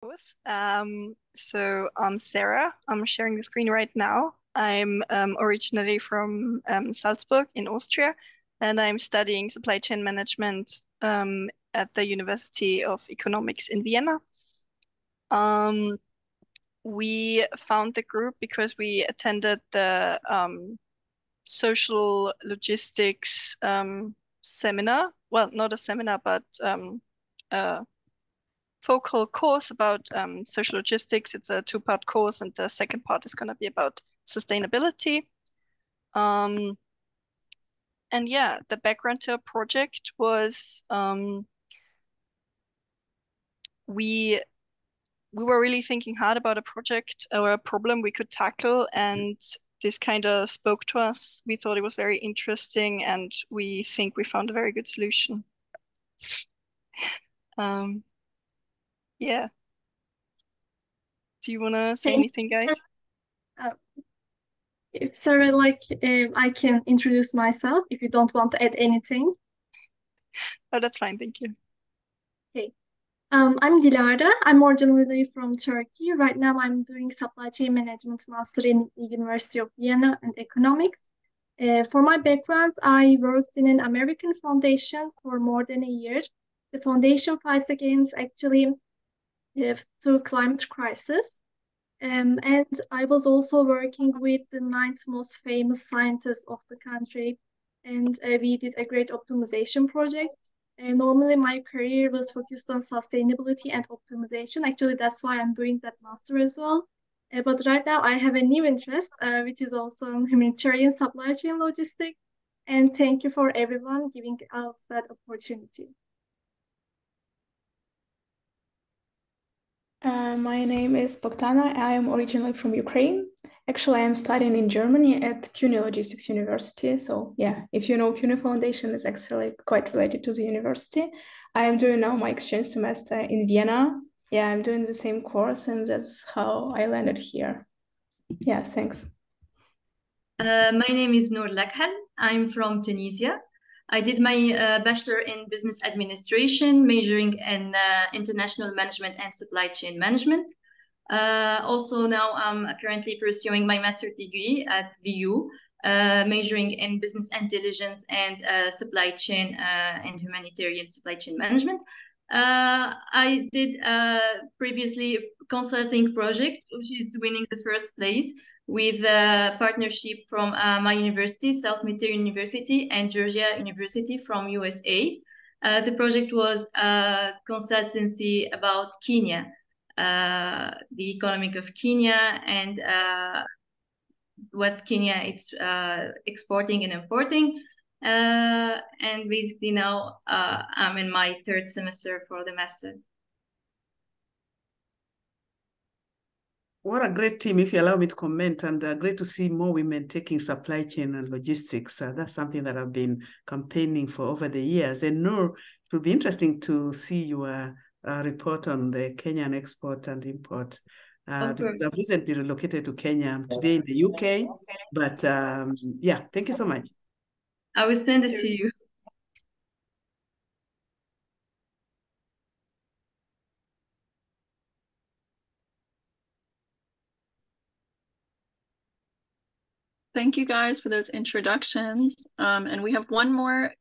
Course. So I'm Sarah. I'm sharing the screen right now. I'm originally from Salzburg in Austria, and I'm studying supply chain management at the University of Economics in Vienna. Um, we found the group because we attended the social logistics seminar. Well, not a seminar, but a focal course about social logistics. It's a two-part course, and the second part is going to be about sustainability. Um, and yeah, the background to our project was we we were really thinking hard about a project or a problem we could tackle, and this kind of spoke to us. We thought it was very interesting, and we think we found a very good solution. Um, yeah. Do you want to say Thank anything, you. guys? Uh, if Sarah, I can introduce myself if you don't want to add anything. Oh, that's fine. Thank you. Okay. I'm Dilara. I'm originally from Turkey. Right now, I'm doing supply chain management master in University of Vienna and economics. For my background, I worked in an American foundation for more than a year. The foundation fights against to climate crisis. And I was also working with the ninth most famous scientists of the country, and we did a great optimization project. Normally, my career was focused on sustainability and optimization. Actually, that's why I'm doing that master as well. But right now, I have a new interest, which is also humanitarian supply chain logistics. And thank you for everyone giving us that opportunity. My name is Bogdana. I am originally from Ukraine. Actually, I am studying in Germany at CUNY Logistics University. So yeah, if you know, CUNY Foundation is actually quite related to the university. I am doing now my exchange semester in Vienna. Yeah, I'm doing the same course, and that's how I landed here. Yeah, thanks. My name is Noor Lakhal. I'm from Tunisia. I did my bachelor in business administration, majoring in international management and supply chain management. Also, now I'm currently pursuing my master degree at VU, majoring in business intelligence and supply chain and humanitarian supply chain management. I did previously a consulting project, which is winning the first place with a partnership from my university, South Meteor University, and Georgia University from USA. The project was a consultancy about Kenya, the economic of Kenya, and what Kenya is exporting and importing. And basically now I'm in my third semester for the master. What a great team, if you allow me to comment, and great to see more women taking supply chain and logistics. That's something that I've been campaigning for over the years. And Noor, it will be interesting to see your report on the Kenyan export and import. Because I've recently relocated to Kenya. I'm today in the UK, but yeah, thank you so much. I will send it to you. Thank you guys for those introductions. And we have one more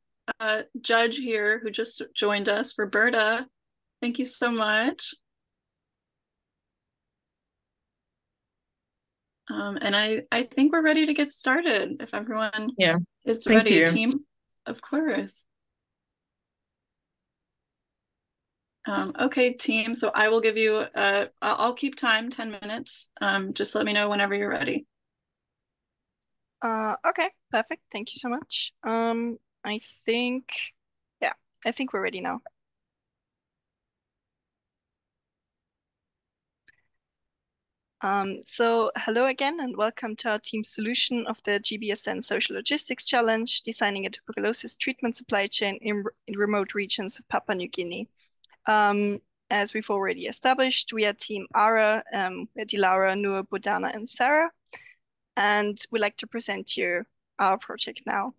judge here who just joined us, Roberta. Thank you so much. And I think we're ready to get started if everyone is ready. Team, of course. Okay, team. So I will give you, I'll keep time, 10 minutes. Just let me know whenever you're ready. Okay, perfect. Thank you so much. I think, yeah, I think we're ready now. So hello again, and welcome to our team solution of the GBSN Social Logistics Challenge, designing a tuberculosis treatment supply chain in remote regions of Papua New Guinea. As we've already established, we are team Arah, we're Dilara, Noor, Budana, and Sarah, and we'd like to present you our project now.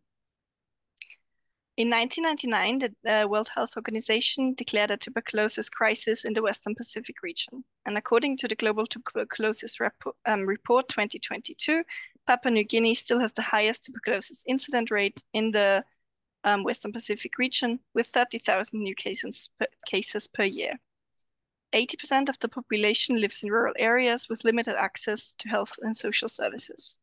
In 1999, the World Health Organization declared a tuberculosis crisis in the Western Pacific region. And according to the Global Tuberculosis Report 2022, Papua New Guinea still has the highest tuberculosis incident rate in the Western Pacific region, with 30,000 new cases per year. 80% of the population lives in rural areas with limited access to health and social services.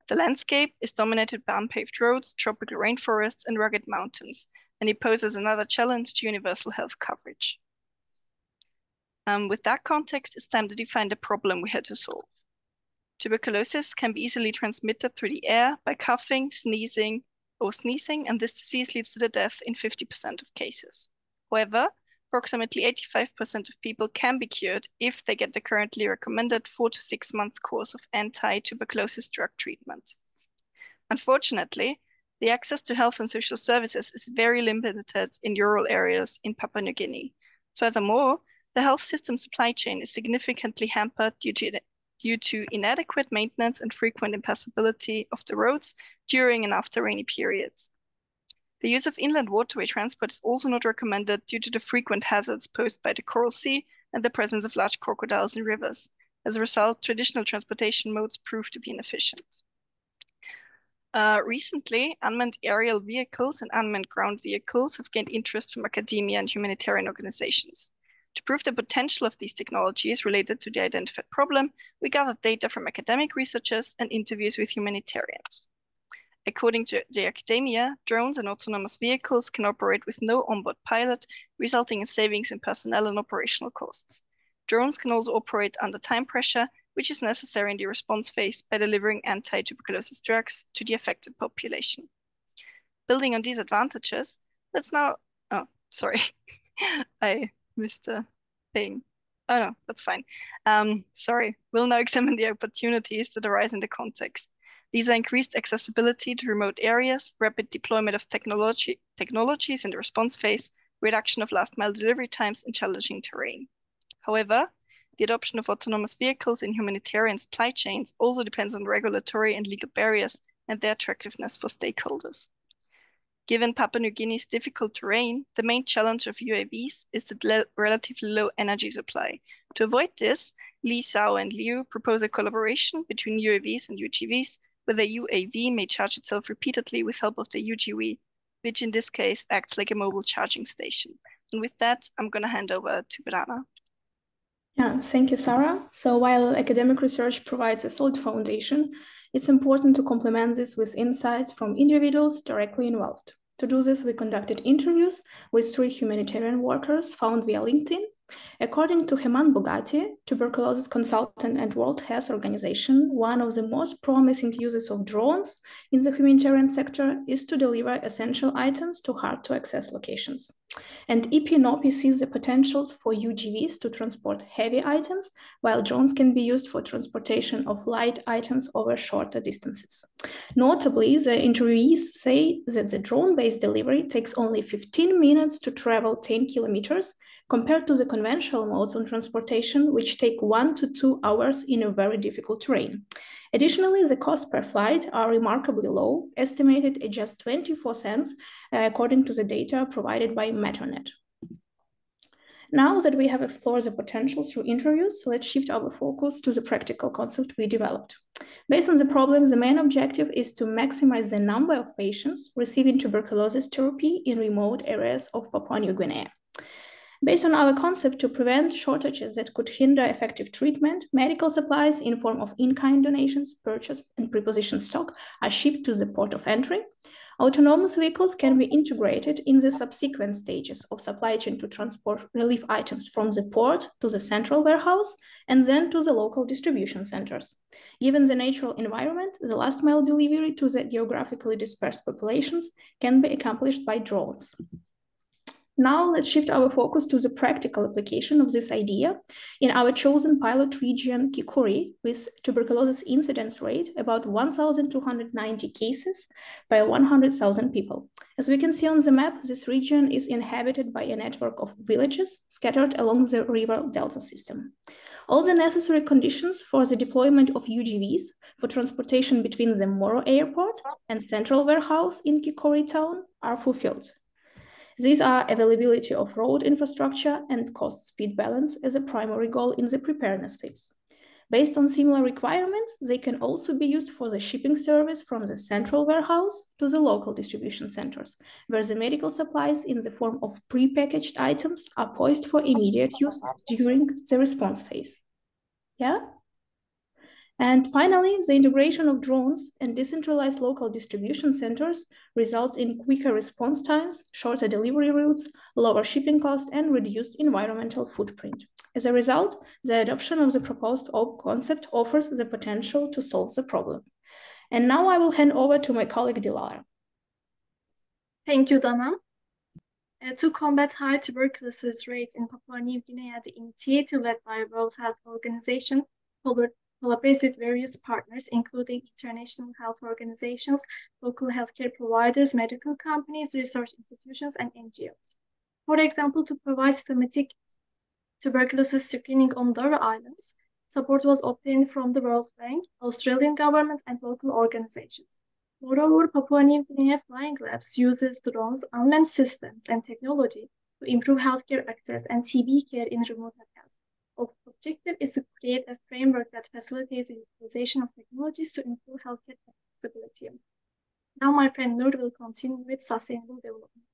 The landscape is dominated by unpaved roads, tropical rainforests, and rugged mountains, and it poses another challenge to universal health coverage. With that context, it's time to define the problem we had to solve. Tuberculosis can be easily transmitted through the air by coughing, sneezing, and this disease leads to the death in 50% of cases. However, approximately 85% of people can be cured if they get the currently recommended 4 to 6 month course of anti-tuberculosis drug treatment. Unfortunately, the access to health and social services is very limited in rural areas in Papua New Guinea. Furthermore, the health system supply chain is significantly hampered due to inadequate maintenance and frequent impassability of the roads during and after rainy periods. The use of inland waterway transport is also not recommended due to the frequent hazards posed by the Coral Sea and the presence of large crocodiles in rivers. As a result, traditional transportation modes prove to be inefficient. Recently, unmanned aerial vehicles and unmanned ground vehicles have gained interest from academia and humanitarian organizations. To prove the potential of these technologies related to the identified problem, we gathered data from academic researchers and interviews with humanitarians. According to the academia, drones and autonomous vehicles can operate with no onboard pilot, resulting in savings in personnel and operational costs. Drones can also operate under time pressure, which is necessary in the response phase by delivering anti-tuberculosis drugs to the affected population. Building on these advantages, let's now... Oh, sorry. I missed a thing. Oh, no, that's fine. Sorry. We'll now examine the opportunities that arise in the context. These are increased accessibility to remote areas, rapid deployment of technologies in the response phase, reduction of last-mile delivery times, and challenging terrain. However, the adoption of autonomous vehicles in humanitarian supply chains also depends on regulatory and legal barriers and their attractiveness for stakeholders. Given Papua New Guinea's difficult terrain, the main challenge of UAVs is the relatively low energy supply. To avoid this, Lee, Zhao, and Liu propose a collaboration between UAVs and UGVs, where the UAV may charge itself repeatedly with help of the UGV, which in this case acts like a mobile charging station. And with that, I'm going to hand over to Brana. Yeah, thank you, Sarah. So while academic research provides a solid foundation, it's important to complement this with insights from individuals directly involved. To do this, we conducted interviews with 3 humanitarian workers found via LinkedIn. According to Heman Bogati, tuberculosis consultant at World Health Organization, one of the most promising uses of drones in the humanitarian sector is to deliver essential items to hard-to-access locations. And EP sees the potential for UGVs to transport heavy items, while drones can be used for transportation of light items over shorter distances. Notably, the interviewees say that the drone-based delivery takes only 15 minutes to travel 10 kilometers, compared to the conventional modes of transportation, which take 1 to 2 hours in a very difficult terrain. Additionally, the costs per flight are remarkably low, estimated at just 24 cents, according to the data provided by Metronet. Now that we have explored the potential through interviews, let's shift our focus to the practical concept we developed. Based on the problem, the main objective is to maximize the number of patients receiving tuberculosis therapy in remote areas of Papua New Guinea. Based on our concept to prevent shortages that could hinder effective treatment, medical supplies in form of in-kind donations, purchase and preposition stock are shipped to the port of entry. Autonomous vehicles can be integrated in the subsequent stages of supply chain to transport relief items from the port to the central warehouse and then to the local distribution centers. Given the natural environment, the last mile delivery to the geographically dispersed populations can be accomplished by drones. Now let's shift our focus to the practical application of this idea in our chosen pilot region, Kikuri, with tuberculosis incidence rate about 1,290 cases by 100,000 people. As we can see on the map, this region is inhabited by a network of villages scattered along the river delta system. All the necessary conditions for the deployment of UGVs for transportation between the Moro airport and central warehouse in Kikori town are fulfilled. These are availability of road infrastructure and cost-speed balance as a primary goal in the preparedness phase. Based on similar requirements, they can also be used for the shipping service from the central warehouse to the local distribution centers, where the medical supplies in the form of prepackaged items are poised for immediate use during the response phase. Yeah? And finally, the integration of drones and decentralized local distribution centers results in quicker response times, shorter delivery routes, lower shipping costs, and reduced environmental footprint. As a result, the adoption of the proposed concept offers the potential to solve the problem. And now I will hand over to my colleague Dilara. Thank you, Dana. To combat high tuberculosis rates in Papua New Guinea, the initiative led by World Health Organization collaborates with various partners, including international health organizations, local healthcare providers, medical companies, research institutions, and NGOs. For example, to provide thematic tuberculosis screening on Dara Islands, support was obtained from the World Bank, Australian government, and local organizations. Moreover, Papua New Guinea Flying Labs uses drones, unmanned systems, and technology to improve healthcare access and TB care in remote areas. Our objective is to create a framework that facilitates the utilization of technologies to improve healthcare accessibility. Now my friend Nur will continue with sustainable development.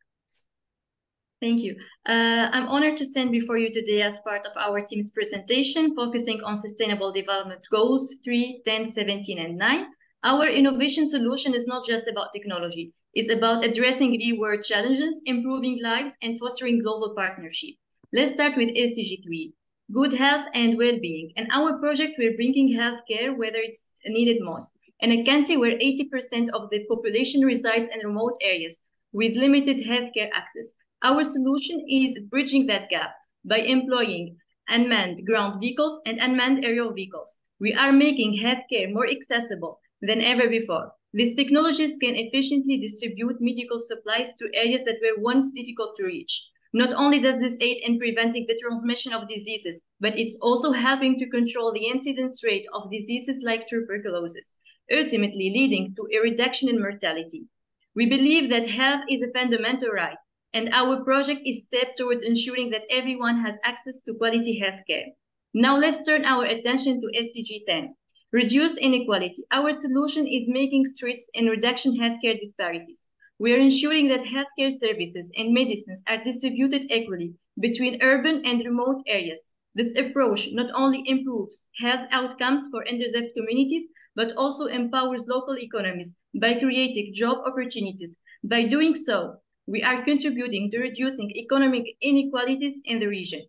Thank you. I'm honored to stand before you today as part of our team's presentation, focusing on Sustainable Development Goals 3, 10, 17, and 9. Our innovation solution is not just about technology. It's about addressing real-world challenges, improving lives, and fostering global partnership. Let's start with SDG 3. Good health and well-being. In our project, we're bringing healthcare whether it's needed most. In a country where 80% of the population resides in remote areas with limited healthcare access, our solution is bridging that gap by employing unmanned ground vehicles and unmanned aerial vehicles. We are making healthcare more accessible than ever before. These technologies can efficiently distribute medical supplies to areas that were once difficult to reach. Not only does this aid in preventing the transmission of diseases, but it's also helping to control the incidence rate of diseases like tuberculosis, ultimately leading to a reduction in mortality. We believe that health is a fundamental right, and our project is a step toward ensuring that everyone has access to quality healthcare. Now let's turn our attention to SDG 10. Reduced inequality. Our solution is making strides in reduction healthcare disparities. We are ensuring that healthcare services and medicines are distributed equally between urban and remote areas. This approach not only improves health outcomes for underserved communities, but also empowers local economies by creating job opportunities. By doing so, we are contributing to reducing economic inequalities in the region.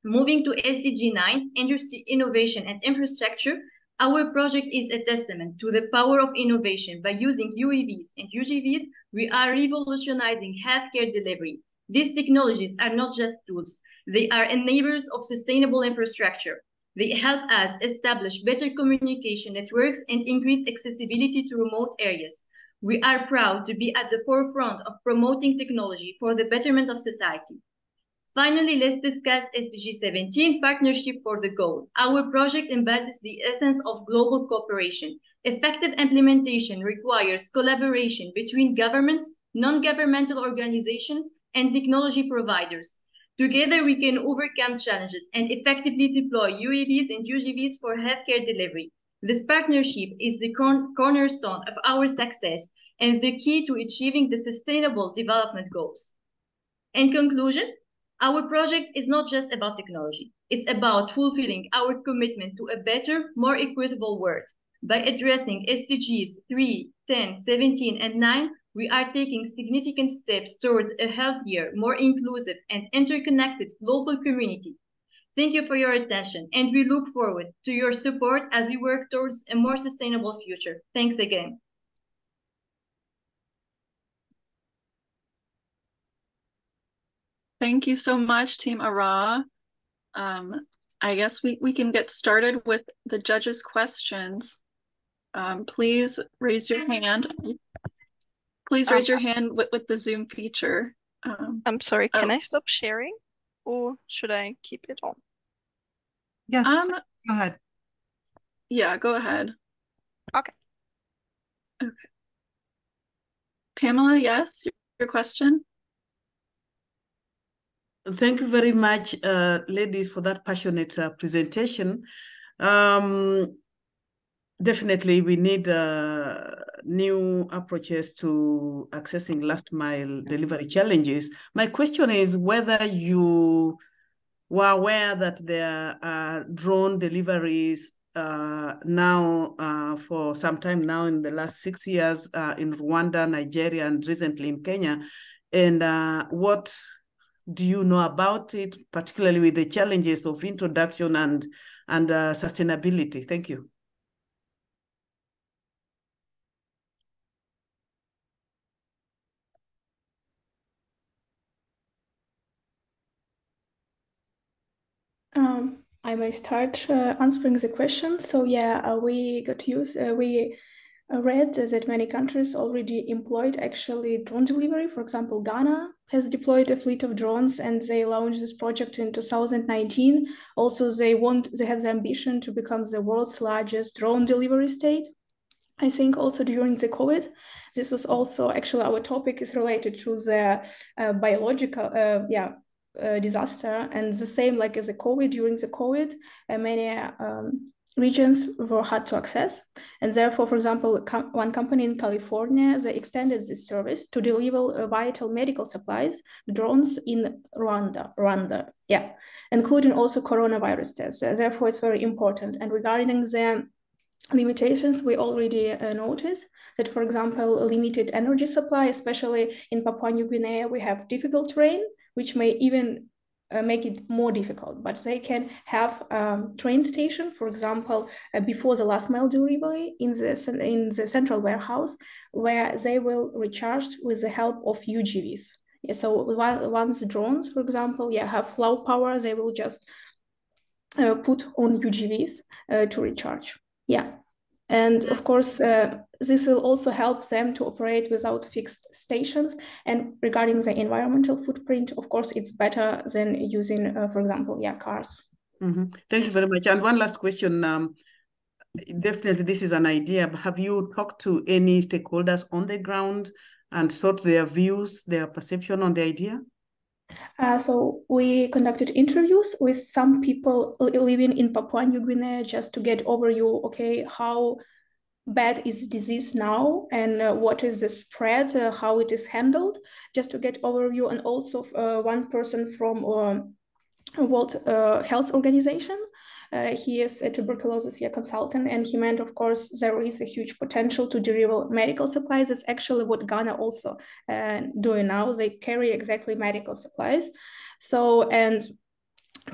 Moving to SDG 9, Industry, Innovation, and Infrastructure, our project is a testament to the power of innovation. By using UAVs and UGVs, we are revolutionizing healthcare delivery. These technologies are not just tools, they are enablers of sustainable infrastructure. They help us establish better communication networks and increase accessibility to remote areas. We are proud to be at the forefront of promoting technology for the betterment of society. Finally, let's discuss SDG 17, Partnership for the Goal. Our project embodies the essence of global cooperation. Effective implementation requires collaboration between governments, non-governmental organizations, and technology providers. Together, we can overcome challenges and effectively deploy UAVs and UGVs for healthcare delivery. This partnership is the cornerstone of our success and the key to achieving the Sustainable Development Goals. In conclusion, our project is not just about technology. It's about fulfilling our commitment to a better, more equitable world. By addressing SDGs 3, 10, 17, and 9, we are taking significant steps toward a healthier, more inclusive, and interconnected global community. Thank you for your attention, and we look forward to your support as we work towards a more sustainable future. Thanks again. Thank you so much, Team Arah. I guess we can get started with the judges' questions. Please raise your hand. Please raise your hand with the Zoom feature. I'm sorry, can I stop sharing or should I keep it on? Yes, go ahead. Yeah, go ahead. Okay. Okay. Pamela, yes, your question? Thank you very much, ladies, for that passionate presentation. Definitely, we need new approaches to accessing last mile delivery challenges. My question is whether you were aware that there are drone deliveries now for some time now in the last 6 years in Rwanda, Nigeria, and recently in Kenya. And what do you know about it, particularly with the challenges of introduction and sustainability? Thank you. I may start answering the question. So yeah, we got used, we read that many countries already employed actually drone delivery. For example, Ghana has deployed a fleet of drones and they launched this project in 2019. Also, they have the ambition to become the world's largest drone delivery state. I think also during the COVID, this was also actually our topic is related to the biological, disaster, and the same like as the COVID. During the COVID, many regions were hard to access, and therefore, for example, one company in California, they extended this service to deliver vital medical supplies, drones in Rwanda, including also coronavirus tests. Therefore, it's very important. And regarding the limitations, we already noticed that, for example, limited energy supply, especially in Papua New Guinea, we have difficult terrain, which may even make it more difficult, but they can have train station, for example, before the last mile delivery in the central warehouse, where they will recharge with the help of UGVs. Yeah, so once the drones, for example, have low power, they will just put on UGVs to recharge. Yeah. And of course, this will also help them to operate without fixed stations. And regarding the environmental footprint, of course, it's better than using, for example, cars. Mm-hmm. Thank you very much. And one last question. Definitely, this is an idea. But have you talked to any stakeholders on the ground and sought their views, their perception on the idea? So we conducted interviews with some people living in Papua New Guinea just to get overview, okay, how bad is disease now and what is the spread, how it is handled, just to get overview. And also one person from World Health Organization. He is a tuberculosis consultant, and he meant, of course, there is a huge potential to deliver medical supplies. It's actually what Ghana also doing now. They carry exactly medical supplies. So, and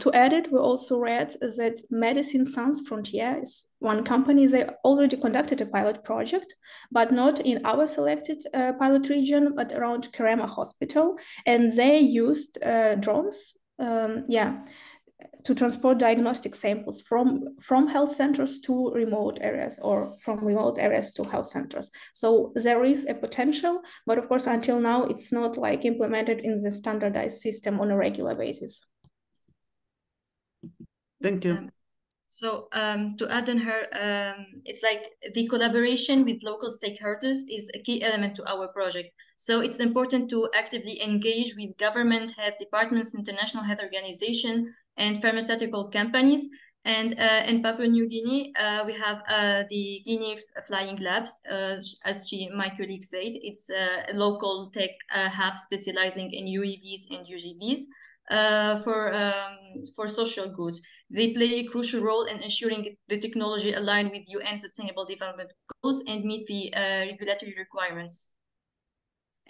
to add it, we also read that Medicine Sans Frontier is one company. They already conducted a pilot project, but not in our selected pilot region, but around Kerema Hospital. And they used drones, to transport diagnostic samples from health centers to remote areas, or from remote areas to health centers. So there is a potential, but of course, until now, it's not like implemented in the standardized system on a regular basis. Thank you. So to add on her, it's like the collaboration with local stakeholders is a key element to our project. So it's important to actively engage with government, health departments, international health organization, and pharmaceutical companies. And in Papua New Guinea, we have the Guinea Flying Labs, as my colleague said. It's a local tech hub specializing in UAVs and UGVs. For social goods. They play a crucial role in ensuring the technology aligned with UN Sustainable Development Goals and meet the regulatory requirements.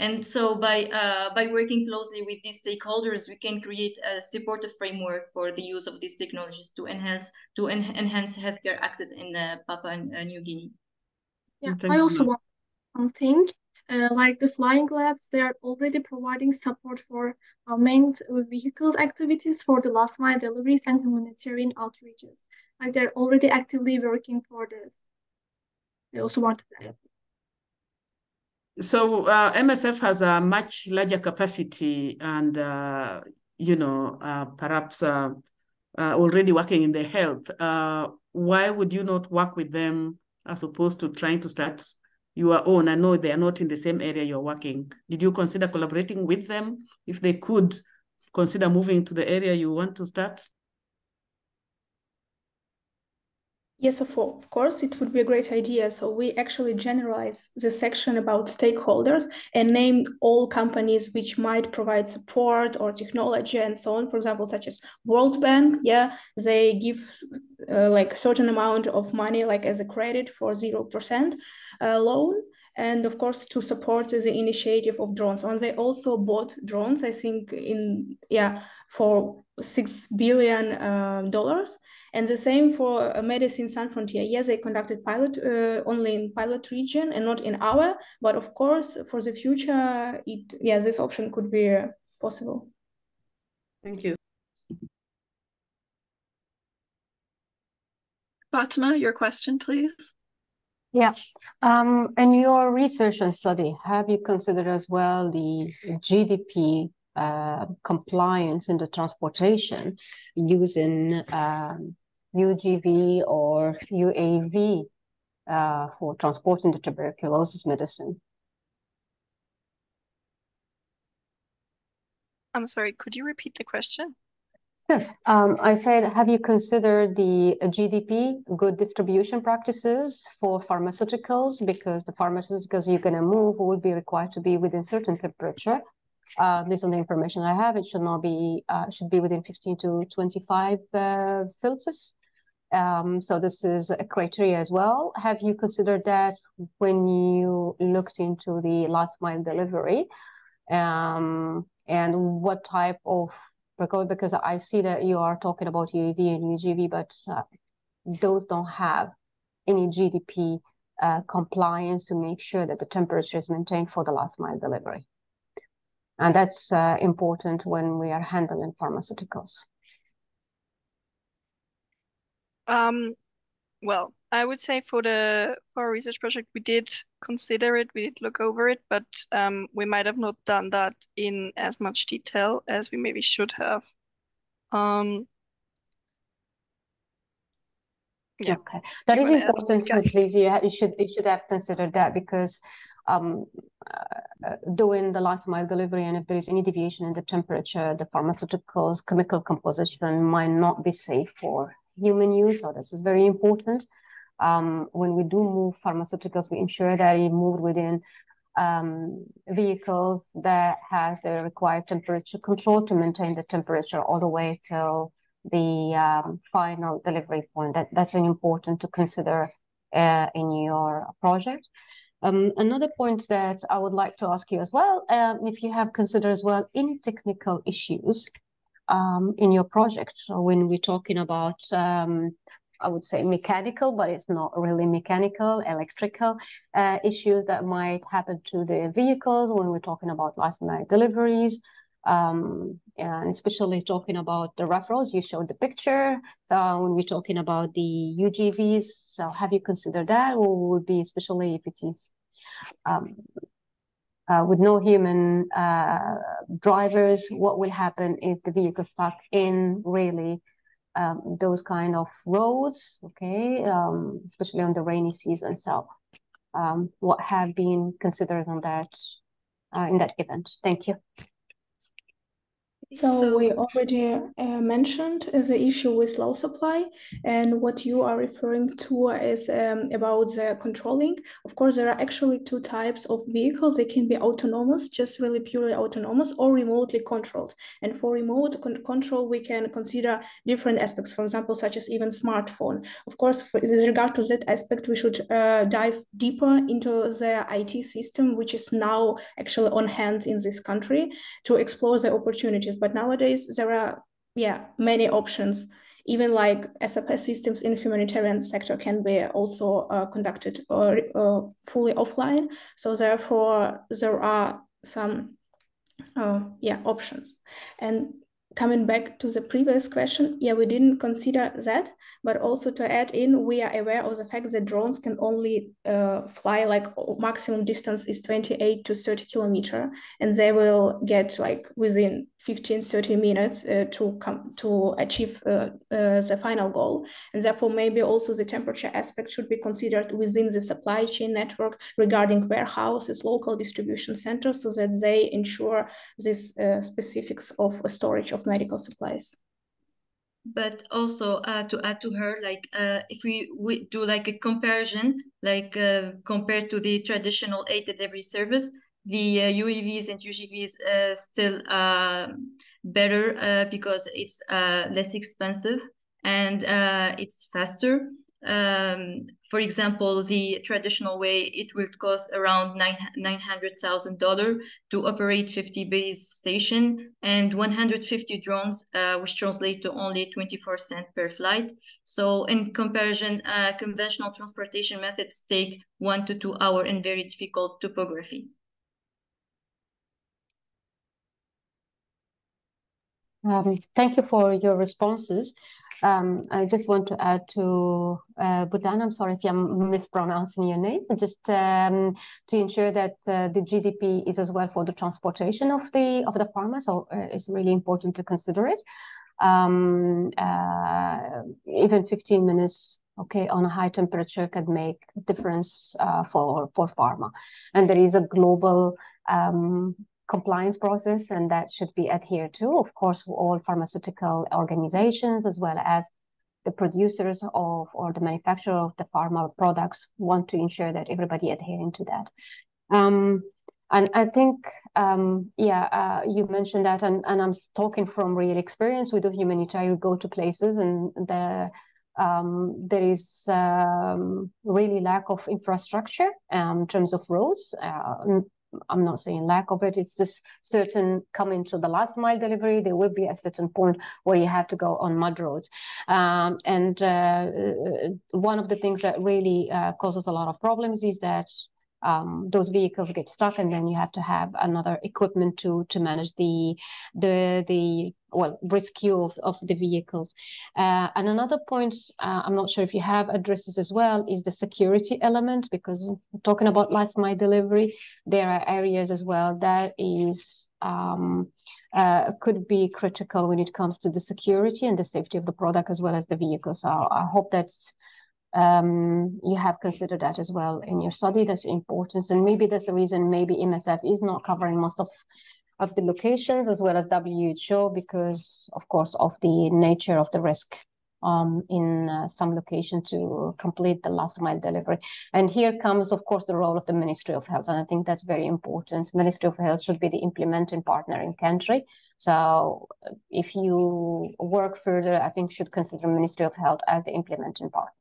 And so by working closely with these stakeholders, we can create a supportive framework for the use of these technologies to enhance healthcare access in Papua New Guinea. Yeah, I also want something. Like the flying labs, they are already providing support for unmanned vehicle activities for the last mile deliveries and humanitarian outreaches. Like they're already actively working for this. I also wanted to add. So MSF has a much larger capacity and, perhaps already working in the health. Why would you not work with them as opposed to trying to start your own? I know they are not in the same area you're working. Did you consider collaborating with them if they could consider moving to the area you want to start? Yes, of course, it would be a great idea. So we actually generalized the section about stakeholders and named all companies which might provide support or technology and so on. For example, such as World Bank, yeah, they give like a certain amount of money like as a credit for 0% loan. And of course, to support the initiative of drones. And they also bought drones, I think, for $6 billion. And the same for Medicine Sans Frontières. Yes, they conducted pilot only in pilot region and not in our. But of course, for the future, this option could be possible. Thank you. Fatima, your question, please. Yeah. In your research and study, have you considered as well the GDP compliance in the transportation using UGV or UAV for transporting the tuberculosis medicine? I'm sorry, could you repeat the question? Sure. I said, have you considered the GDP, good distribution practices for pharmaceuticals? Because the pharmaceuticals you're going to move will be required to be within certain temperature. Based on the information I have, it should not be should be within 15 to 25 Celsius. So this is a criteria as well. Have you considered that when you looked into the last mile delivery? And what type of, because I see that you are talking about UAV and UGV, but those don't have any GDP compliance to make sure that the temperature is maintained for the last mile delivery. And that's important when we are handling pharmaceuticals. Well, I would say for our research project, we did consider it, we did look over it, but we might have not done that in as much detail as we maybe should have. Yeah. Okay, that is important. So please, you should have considered that, because doing the last mile delivery, and if there is any deviation in the temperature, the pharmaceuticals chemical composition might not be safe for human use. So this is very important. When we do move pharmaceuticals, we ensure that it moved within vehicles that has the required temperature control to maintain the temperature all the way till the final delivery point. That's important to consider in your project. Another point that I would like to ask you as well, if you have considered as well any technical issues in your project. So when we're talking about, I would say mechanical, but it's not really mechanical, electrical issues that might happen to the vehicles when we're talking about last mile deliveries, and especially talking about the referrals, you showed the picture. So when we're talking about the UGVs, so have you considered that, or would be especially if it is with no human drivers, what will happen if the vehicle stuck in really those kind of roads, okay, especially on the rainy season. So what have been considered on that in that event? Thank you. So we already mentioned the issue with low supply, and what you are referring to is about the controlling. Of course, there are actually two types of vehicles. They can be autonomous, just really purely autonomous, or remotely controlled. And for remote control, we can consider different aspects, for example, such as even smartphone. Of course, with regard to that aspect, we should dive deeper into the IT system, which is now actually on hand in this country, to explore the opportunities. But nowadays there are many options even like SFS systems in humanitarian sector can be also conducted fully offline. So therefore, there are some options. And coming back to the previous question, we didn't consider that, but also to add in, we are aware of the fact that drones can only fly like maximum distance is 28 to 30 kilometers, and they will get like within 15-30 minutes to achieve the final goal. And therefore, maybe also the temperature aspect should be considered within the supply chain network regarding warehouses, local distribution centers, so that they ensure this specifics of storage of medical supplies. But also to add to her, like if we do like a comparison, like compared to the traditional aid delivery service, the UAVs and UGVs still better because it's less expensive and it's faster. For example, the traditional way, it will cost around $900,000 to operate 50 base station and 150 drones, which translate to only 24 cents per flight. So in comparison, conventional transportation methods take 1 to 2 hours in very difficult topography. Thank you for your responses. I just want to add to Budan, I'm sorry if I'm mispronouncing your name, just to ensure that the GDP is as well for the transportation of the pharma, so it's really important to consider it. Even 15 minutes on a high temperature can make a difference for pharma, and there is a global compliance process, and that should be adhered to, of course, for all pharmaceutical organizations, as well as the producers of or the manufacturer of the pharma products want to ensure that everybody adhering to that. And I think, you mentioned that, and I'm talking from real experience with the humanitarian. We go to places and there is really lack of infrastructure in terms of roads. I'm not saying lack of it, it's just certain coming to the last mile delivery, there will be a certain point where you have to go on mud roads. And one of the things that really causes a lot of problems is that those vehicles get stuck, and then you have to have another equipment to manage the rescue of the vehicles. And another point, I'm not sure if you have addresses as well, is the security element, because talking about last mile delivery, there are areas as well that is could be critical when it comes to the security and the safety of the product as well as the vehicle. So I hope that's you have considered that as well in your study. That's important, and maybe that's the reason maybe MSF is not covering most of the locations as well as WHO, because of course of the nature of the risk in some location to complete the last mile delivery. And here comes of course the role of the Ministry of Health, and I think that's very important. Ministry of Health should be the implementing partner in country. So if you work further, I think should consider Ministry of Health as the implementing partner.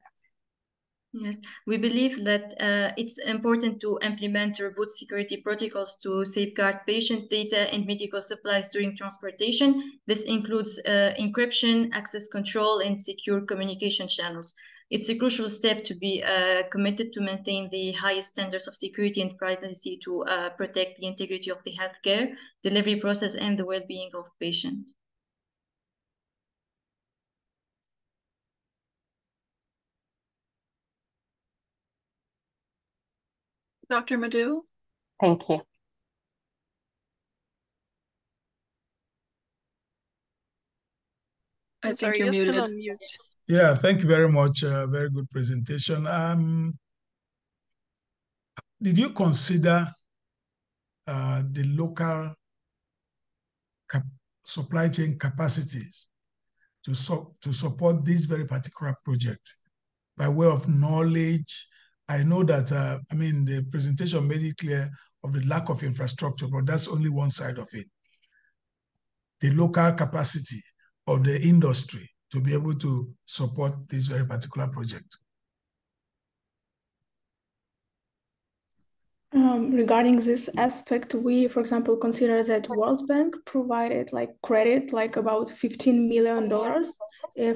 Yes, we believe that it's important to implement robust security protocols to safeguard patient data and medical supplies during transportation. This includes encryption, access control, and secure communication channels. It's a crucial step to be committed to maintain the highest standards of security and privacy to protect the integrity of the healthcare delivery process and the well-being of patients. Dr. Madhu? Thank you. I Sorry, think you're muted. still on mute. Yeah, thank you very much. Very good presentation. Did you consider the local supply chain capacities to support this very particular project by way of knowledge? I know that, the presentation made it clear of the lack of infrastructure, but that's only one side of it. The local capacity of the industry to be able to support this very particular project. Regarding this aspect, we, for example, consider that World Bank provided like credit, like about $15 million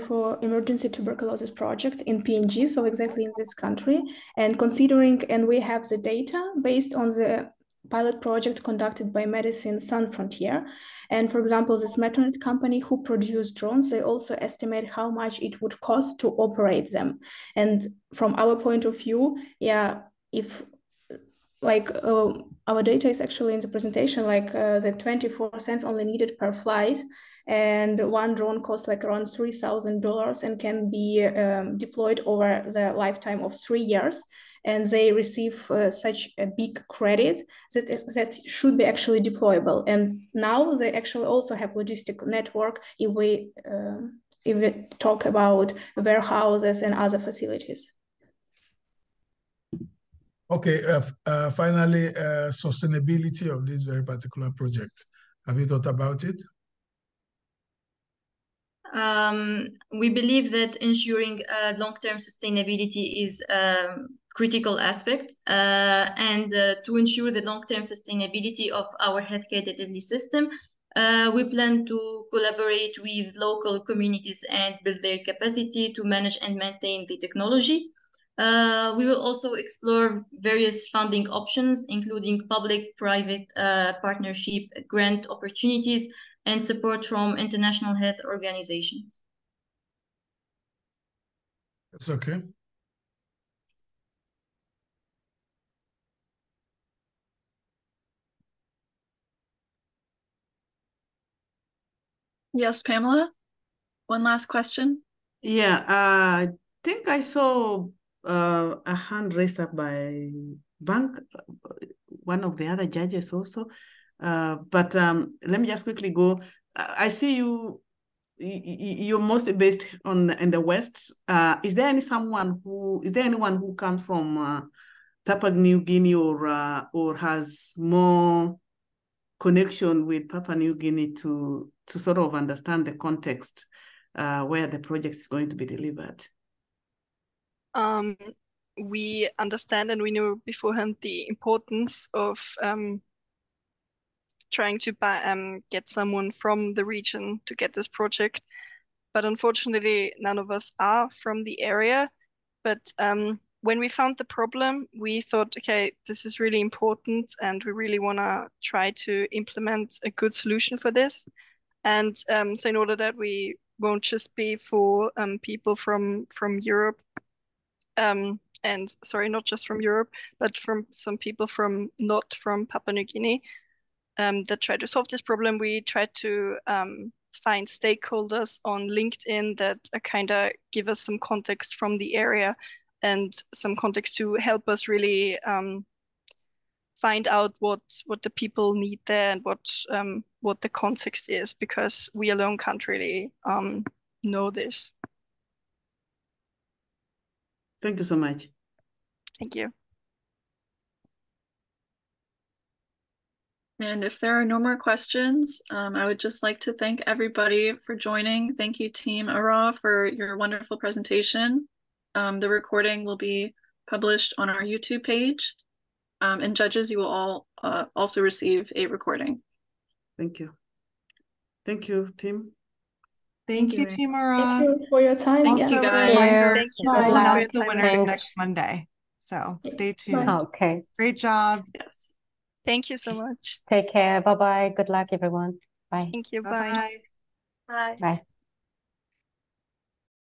for emergency tuberculosis project in PNG, so exactly in this country. And considering, and we have the data based on the pilot project conducted by Medicine Sans Frontier. And for example, this Metronet company who produced drones, they also estimate how much it would cost to operate them. And from our point of view, yeah, if like our data is actually in the presentation, like the 24 cents only needed per flight, and one drone costs like around $3,000 and can be deployed over the lifetime of 3 years. And they receive such a big credit that should be actually deployable. And now they actually also have logistic network if we talk about warehouses and other facilities. Okay, finally, sustainability of this very particular project. Have you thought about it? We believe that ensuring long-term sustainability is a critical aspect, and to ensure the long-term sustainability of our healthcare delivery system, we plan to collaborate with local communities and build their capacity to manage and maintain the technology. We will also explore various funding options, including public-private partnership, grant opportunities, and support from international health organizations. That's okay. Yes, Pamela? One last question. Yeah, I think I saw a hand raised up by Bank, one of the other judges also. But let me just quickly go. I see you're mostly based in the West. Is there anyone who comes from Papua New Guinea or has more connection with Papua New Guinea to sort of understand the context where the project is going to be delivered? We understand and we knew beforehand the importance of trying to get someone from the region to get this project. But unfortunately, none of us are from the area. But when we found the problem, we thought, okay, this is really important and we really want to try to implement a good solution for this. And so in order that we won't just be for people from Europe, and sorry, not just from Europe, but from some people not from Papua New Guinea, that try to solve this problem. We tried to find stakeholders on LinkedIn that kind of give us some context from the area and some context to help us really find out what the people need there and what the context is, because we alone can't really know this. Thank you so much. Thank you. And if there are no more questions, I would just like to thank everybody for joining. Thank you, Team Arah, for your wonderful presentation. The recording will be published on our YouTube page. And judges, you will all also receive a recording. Thank you. Thank you, Team. Thank you, Team Arah. Thank you for your time. Thank Yes. you, guys. Thank you. We'll announce for the your time. winners Thanks. next Monday. So stay tuned. Bye. Okay. Great job. Yes. Thank you so much. Take care. Bye-bye. Good luck, everyone. Bye. Thank you. Bye-bye. Bye. Bye.